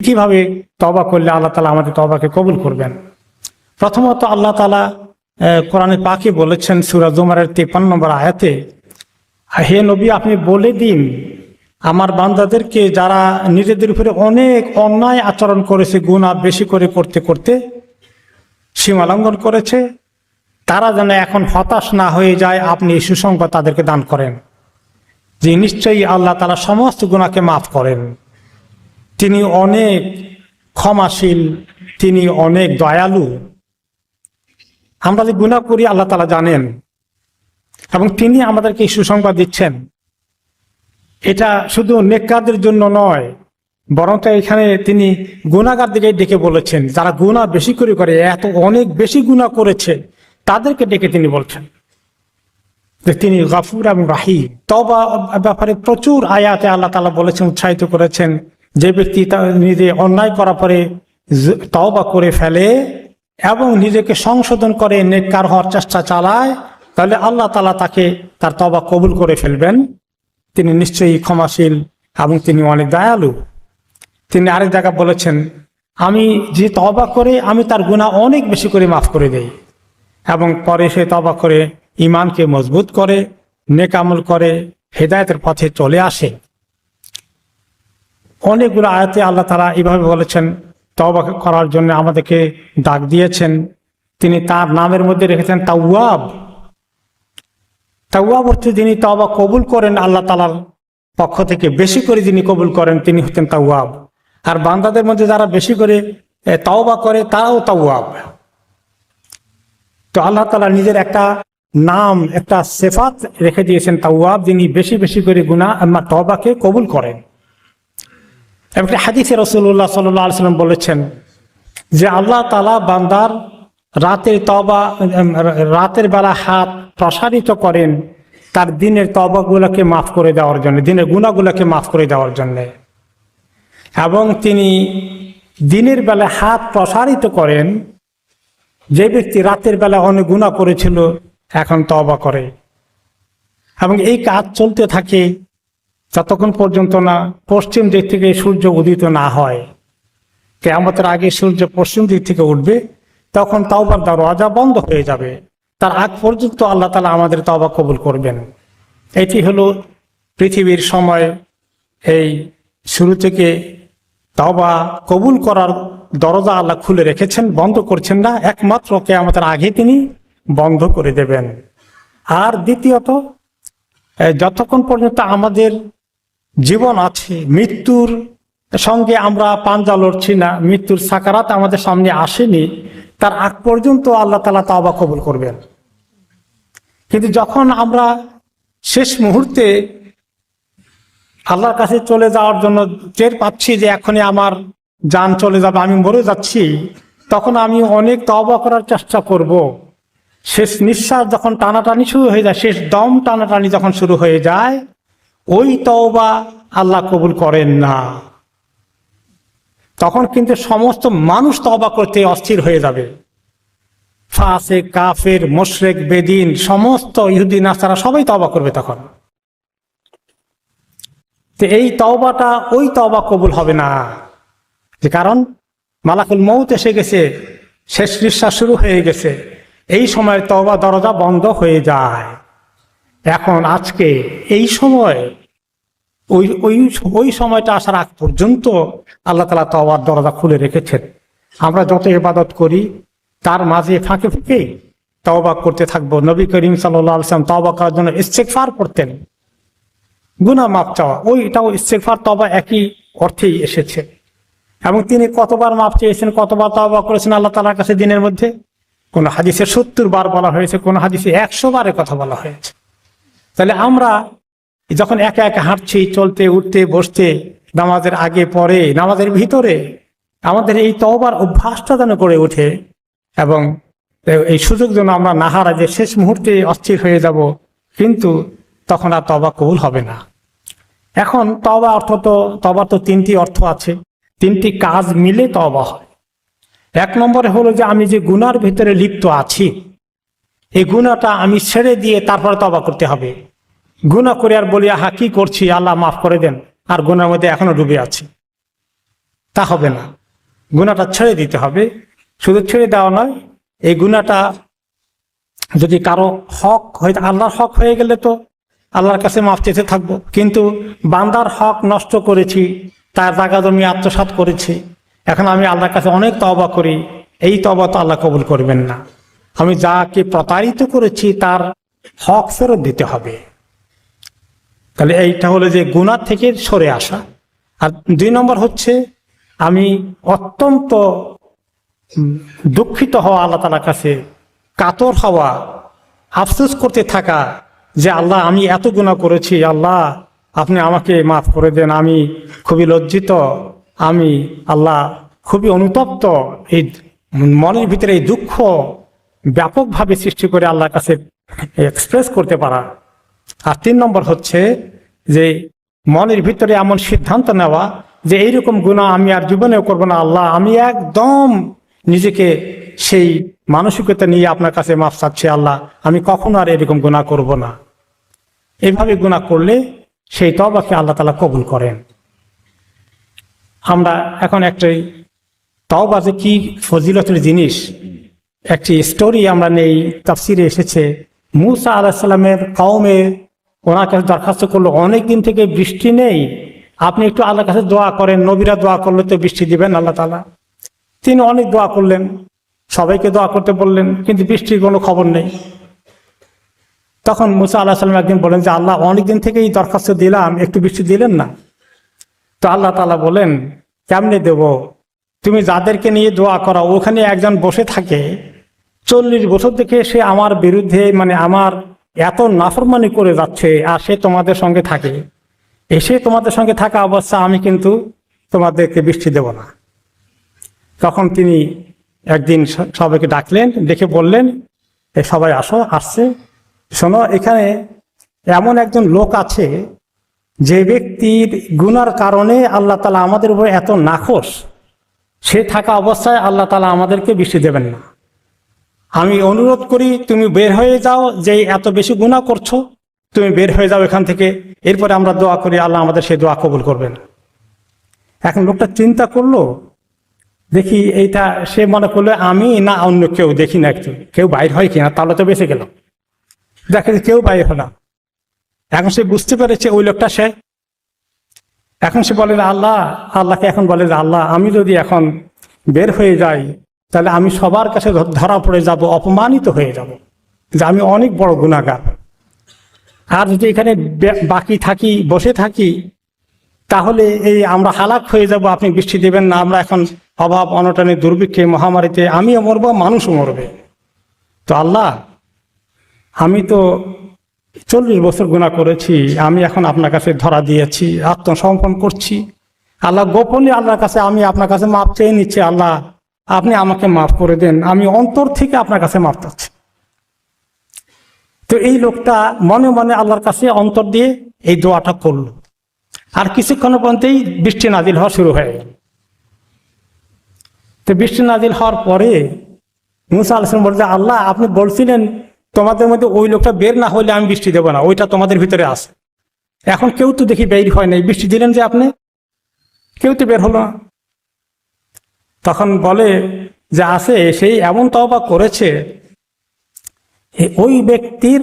কিভাবে তওবা করলে আল্লাহ তাআলা আমাদের তওবাকে কবুল করবেন। প্রথমত আল্লাহ তাআলা কোরআনে পাকে বলেছেন সূরা জুমারের 53 নম্বর আয়াতে, হে নবী আপনি বলে দিন আমার বান্দাদেরকে যারা নিজেদের উপরে অনেক অন্যায় আচরণ করেছে, গুনাহ বেশি করে করতে করতে সীমা লঙ্ঘন করেছে, তারা যেন এখন হতাশ না হয়ে যায়, আপনি এই সুসংবাদ তাদেরকে দান করেন যে নিশ্চয়ই আল্লাহ তাআলা সমস্ত গুনাহকে মাফ করেন, তিনি অনেক ক্ষমাশীল, তিনি অনেক দয়ালু। আমরা যে গুনাহ করি আল্লাহ তাআলা জানেন এবং তিনি আমাদেরকে এই সুসংবাদ দিচ্ছেন। এটা শুধু নেককারদের জন্য নয়, বরং এখানে তিনি গুনাহগারদেরকে ডেকে বলেছেন, যারা গুনাহ বেশি করে এত অনেক বেশি গুনাহ করেছে তাদেরকে ডেকে তিনি বলছেন যে তিনি গফুর এবং রাহিম। তওবা ব্যাপারে প্রচুর আয়াতে আল্লাহ তাআলা বলেছেন, উৎসাহিত করেছেন, যে ব্যক্তি নিজে অন্যায় করার পরে তওবা করে ফেলে এবং নিজেকে সংশোধন করে নেককার হওয়ার চেষ্টা চালায়, তাহলে আল্লাহ তাআলা তাকে তার তওবা কবুল করে ফেলবেন। তিনি নিশ্চয়ই ক্ষমাশীল এবং তিনি অনেক দয়ালু। তিনি আরেক জায়গায় বলেছেন, আমি যে তওবা করে আমি তার গুনাহ অনেক বেশি করে মাফ করে দেই এবং পরে সে তওবা করে ঈমানকে মজবুত করে, নেক আমল করে, হেদায়েতের পথে চলে আসে। অনেকগুলো আয়াতে আল্লাহ তাআলা এইভাবে বলেছেন, তওবা করার জন্য আমাদেরকে ডাক দিয়েছেন। তিনি তার নামের মধ্যে রেখেছেন তাওয়াব। তাওয়াব অর্থে যিনি তওবা কবুল করেন আল্লাহ তাআলার পক্ষ থেকে, বেশি করে যিনি কবুল করেন তিনি হচ্ছেন তাওয়াব। আর বান্দাদের মধ্যে যারা বেশি করে তওবা করে তারাও তাওয়াব। তো আল্লাহ তাআলা নিজের একটা নাম, একটা সিফাত রেখে দিয়েছেন তাওয়াব, যিনি বেশি বেশি করে গুনাহ আর তওবাকে কবুল করেন। এবং হাদিসে রাসূলুল্লাহ সাল্লাল্লাহু আলাইহি ওয়াসাল্লাম বলেছেন যে আল্লাহ তাআলা বান্দার রাতের বেলা হাত প্রসারিত করেন তার দিনের তওবাগুলোকে মাফ করে দেওয়ার জন্য, দিনের গুনাহগুলোকে মাফ করে দেওয়ার জন্য, এবং তিনি দিনের বেলা হাত প্রসারিত করেন যে ব্যক্তি রাতের বেলা অনেক গুনাহ করেছিল এখন তওবা করে। এবং এই কাজ চলতে থাকে যতক্ষণ পর্যন্ত না পশ্চিম দিক থেকে সূর্য উদিত না হয়। কিয়ামতের আগে সূর্য পশ্চিম দিক থেকে উঠবে, তখন তওবার দরওয়াজা বন্ধ হয়ে যাবে। তার আগ পর্যন্ত আল্লাহ তাআলা আমাদের তওবা কবুল করবেন। এটি হলো পৃথিবীর সময়। এই শুরু থেকে তওবা কবুল করার দরজা আল্লাহ খুলে রেখেছেন, বন্ধ করছেন না, একমাত্র কিয়ামতের আগে তিনি বন্ধ করে দেবেন। আর দ্বিতীয়ত, যতক্ষণ পর্যন্ত আমাদের জীবন আছে, মৃত্যুর সঙ্গে আমরা পাঞ্জা লড়ছি না, মৃত্যুর সাকারাত আমাদের সামনে আসেনি, তার আগ পর্যন্ত আল্লাহ তাআলা তওবা কবুল করবেন। কিন্তু যখন আমরা শেষ মুহূর্তে আল্লাহর কাছে চলে যাওয়ার জন্য টের পাচ্ছি যে এখনই আমার জান চলে যাবে, আমি মরে যাচ্ছি, তখন আমি অনেক তওবা করার চেষ্টা করব। শেষ নিঃশ্বাস যখন টানাটানি শুরু হয়ে যায়, শেষ দম টানাটানি যখন শুরু হয়ে যায়, ওই তওবা আল্লাহ কবুল করেন না। তখন কিন্তু সমস্ত মানুষ তওবা করতে অস্থির হয়ে যাবে। ফাসিক, কাফের, মুশরিক, বেদিন, সমস্ত ইহুদি নাসারা সবাই তওবা করবে তখন। তো এই তওবাটা ওই তওবা কবুল হবে না, যে কারণ মালাকুল মউত এসে গেছে, শেষ নিঃশ্বাস শুরু হয়ে গেছে, এই সময় তওবা দরজা বন্ধ হয়ে যায়। এখন আজকে এই সময় ওই সময়টা আসার আগ পর্যন্ত আল্লাহ তাআলা তওবার দরজা খুলে রেখেছেন। আমরা যত ইবাদত করি তার মাঝে ফাঁকে ফাঁকে তওবা করতে থাকবো। নবী করিম সাল্লাল্লাহু আলাইহি ওয়াসাল্লাম তওবা করার জন্য ইস্তেগফার করতেন, গুনাহ মাফ চাওয়া, ওইটাও ইস্তেগফার তওবা একই অর্থেই এসেছে। এবং তিনি কতবার মাফ চেয়েছেন, কতবার তওবা করেছেন আল্লাহ তাআলার কাছে দিনের মধ্যে? কোন হাদিসে 70 বার বলা হয়েছে, কোন হাদিসে 100 বারের কথা বলা হয়েছে। তাহলে আমরা যখন একা একা হাঁটছি, চলতে, উঠতে, বসতে, নামাজের আগে পরে, নামাজের ভিতরে, আমাদের এই তওবার অভ্যাসটা যেন গড়ে ওঠে এবং এই সুযোগ যেন আমরা না হারাই যে শেষ মুহূর্তে অস্থির হয়ে যাব, কিন্তু তখন আর তওবা কবুল হবে না। এখন তওবা অর্থ তো, তওবার তো 3টি অর্থ আছে, 3টি কাজ মিলে তওবা হয়। 1 নম্বরে হলো যে আমি যে গুনার ভিতরে লিপ্ত আছি, এই গুনাহটা আমি ছেড়ে দিয়ে তারপরে তওবা করতে হবে। গুনাহ করে আর বলি আহা কি করছি, আল্লাহ মাফ করে দেন, আর গুনার মধ্যে এখনো ডুবে আছি, তা হবে না, গুনাহটা ছেড়ে দিতে হবে। শুধু ছেড়ে দেওয়া নয়, এই গুনাহটা যদি কারো হক হয়তো আল্লাহর হক হয়ে গেলে তো আল্লাহর কাছে মাফ চেতে থাকবো, কিন্তু বান্দার হক নষ্ট করেছি, তার জায়গা জমি আত্মসাৎ করেছি, এখন আমি আল্লাহর কাছে অনেক তওবা করি, এই তওবা তো আল্লাহ কবুল করবেন না। আমি যাকে প্রতারিত করেছি তার হক ফেরত দিতে হবে। তাহলে এইটা হলো যে গুনাহ থেকে সরে আসা। আর 2 নম্বর হচ্ছে আমি অত্যন্ত দুঃখিত হওয়া, আল্লাহ তাআলার কাছে কাতর হওয়া, আফসোস করতে থাকা যে আল্লাহ আমি এত গুনাহ করেছি, আল্লাহ আপনি আমাকে মাফ করে দেন, আমি খুবই লজ্জিত, আমি আল্লাহ খুবই অনুতপ্ত। এই মনের ভিতরে এই দুঃখ ব্যাপকভাবে সৃষ্টি করে আল্লাহর কাছে এক্সপ্রেস করতে পারা। আর 3 নম্বর হচ্ছে যে মনের ভিতরে এমন সিদ্ধান্ত নেওয়া যে এইরকম গুনাহ আমি আর জীবনেও করবো না, আল্লাহ আমি একদম নিজেকে সেই মানসিকতা নিয়ে আপনার কাছে মাফ চাচ্ছি, আল্লাহ আমি কখনো আর এরকম গুনাহ করব না। এভাবে গুনাহ করলে সেই তওবাকে আল্লাহ তাআলা কবুল করেন। আমরা এখন একটি তওবা যে কি ফজিলতের জিনিস, একটি স্টোরি আমরা নেই, তাফসিরে এসেছে। মূসা আলাইহিস সালামের কওমে ওনার কাছে দরখাস্ত করলো, অনেক দিন থেকে বৃষ্টি নেই, আপনি একটু আল্লাহর কাছে দোয়া করেন, নবীরা দোয়া করলে তো বৃষ্টি দিবেন আল্লাহ তাআলা। তিনি অনেক দোয়া করলেন, সবাইকে দোয়া করতে বললেন, কিন্তু বৃষ্টির কোনো খবর নেই। তখন মূসা আলাইহিস সালাম একদিন বলেন যে আল্লাহ অনেকদিন থেকে এই দরখাস্ত দিলাম, একটু বৃষ্টি দিলেন না। তো আল্লাহ তাআলা বলেন কেমনে দেব, তুমি যাদেরকে নিয়ে দোয়া করা ওখানে একজন বসে থাকে 40 বছর থেকে সে আমার বিরুদ্ধে, মানে আমার এত নাফরমানি করে যাচ্ছে, আর সে তোমাদের সঙ্গে থাকে, এসে তোমাদের সঙ্গে থাকা অবস্থা আমি কিন্তু তোমাদেরকে বৃষ্টি দেব না। তখন তিনি একদিন সবাইকে ডাকলেন, ডেকে বললেন এ সবাই আসো। আসছে, শোনো এখানে এমন একজন লোক আছে যে ব্যক্তির গুনার কারণে আল্লাহ তাআলা আমাদের উপর এত নাখোশ, সে থাকা অবস্থায় আল্লাহ তাআলা আমাদেরকে বৃষ্টি দেবেন না। আমি অনুরোধ করি তুমি বের হয়ে যাও, যে এত বেশি গুনাহ করছো তুমি বের হয়ে যাও এখান থেকে, এরপরে আমরা দোয়া করি আল্লাহ আমাদের সেই দোয়া কবুল করবেন। এখন লোকটা চিন্তা করলো, দেখি এইটা সে মনে করলো আমি না অন্য কেউ, দেখি না একটু কেউ বাইর হয় কিনা, তাহলে তো বেঁচে গেল। দেখে কেউ বাইর হলো না। এখন সে বুঝতে পেরেছে ওই লোকটা সে। এখন সে বলে আল্লাহকে এখন বলে যে আল্লাহ আমি যদি এখন বের হয়ে যাই তাহলে আমি সবার কাছে ধরা পড়ে যাব, অপমানিত হয়ে যাব যে আমি অনেক বড় গুনাহগার। আর যদি এখানে বাকি থাকি, বসে থাকি, তাহলে এই আমরা হালাক হয়ে যাব, আপনি বৃষ্টি দেবেন না, আমরা এখন অভাব অনটনে দুর্ভিক্ষে মহামারীতে আমিও মরব, মানুষও মরবে। তো আল্লাহ আমি তো 40 বছর গুনাহ করেছি, আমি এখন আপনার কাছে ধরা দিয়েছি, আত্মসমর্পণ করছি, আল্লাহ গোপনে আল্লাহর কাছে আমি আপনার কাছে মাপ চেয়ে নিচ্ছি, আল্লাহ আপনি আমাকে মাফ করে দেন, আমি অন্তর থেকে আপনার কাছে মাফ চাচ্ছি। তো এই লোকটা মনে মনে আল্লাহর কাছে অন্তর দিয়ে এই দোয়াটা করলো। আর কিছুক্ষণের পর্যন্তই বৃষ্টি নাজিল হওয়া শুরু হয়ে গেল। তো বৃষ্টি নাজিল হওয়ার পরে মূসা আলাইহিস সালাম বলছে আল্লাহ আপনি বলছিলেন তোমাদের মধ্যে ওই লোকটা বের না হলে আমি বৃষ্টি দেবো না, ওইটা তোমাদের ভিতরে আছে, এখন কেউ তো দেখি বের হয় নাই, বৃষ্টি দিলেন যে আপনি, কেউ তো বের হলো না। তখন বলে যে আছে, সেই এমন তওবা করেছে, ওই ব্যক্তির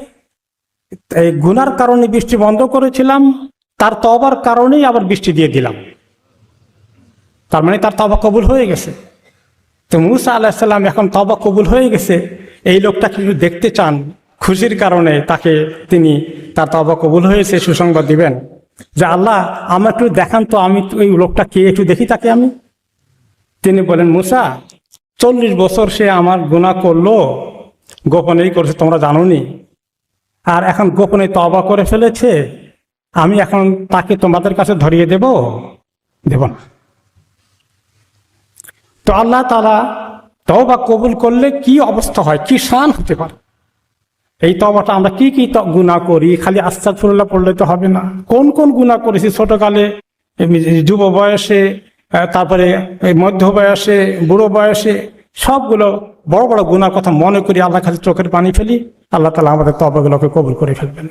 গুনার কারণে বৃষ্টি বন্ধ করেছিলাম, তার তওবার কারণেই আবার বৃষ্টি দিয়ে দিলাম, তার মানে তার তওবা কবুল হয়ে গেছে। তো মূসা আলাইহিস সালাম এখন তওবা কবুল হয়ে গেছে, এই লোকটাকে একটু দেখতে চান, খুশির কারণে তাকে তিনি তার তওবা কবুল হয়েছে সুসংবাদ দিবেন যে আল্লাহ আমার একটু দেখান তো, আমি ওই লোকটা কে, একটু দেখি তাকে আমি। তিনি বলেন মূসা 40 বছর সে আমার গুনাহ করলো, গোপনেই করেছে, তোমরা জানো নি, আর এখন গোপনে তওবা করে ফেলেছে, আমি এখন তাকে তোমাদের কাছে ধরিয়ে দেব না। তো আল্লাহ তাআলা তওবা কবুল করলে কি অবস্থা হয়, কি শান হতে পারে। এই তওবাটা আমরা কি কি গুনাহ করি, খালি আস্তাগফিরুল্লাহ পড়লে তো হবে না, কোন কোন গুনাহ করেছি ছোটকালে, যুব বয়সে, তারপরে মধ্য বয়সে, বুড়ো বয়সে, সবগুলো বড় বড় গুনার কথা মনে করি আল্লাহর কাছে চোখের পানি ফেলি, আল্লাহ তাআলা আমাদের তওবাগুলোকে কবুল করে ফেলবেন।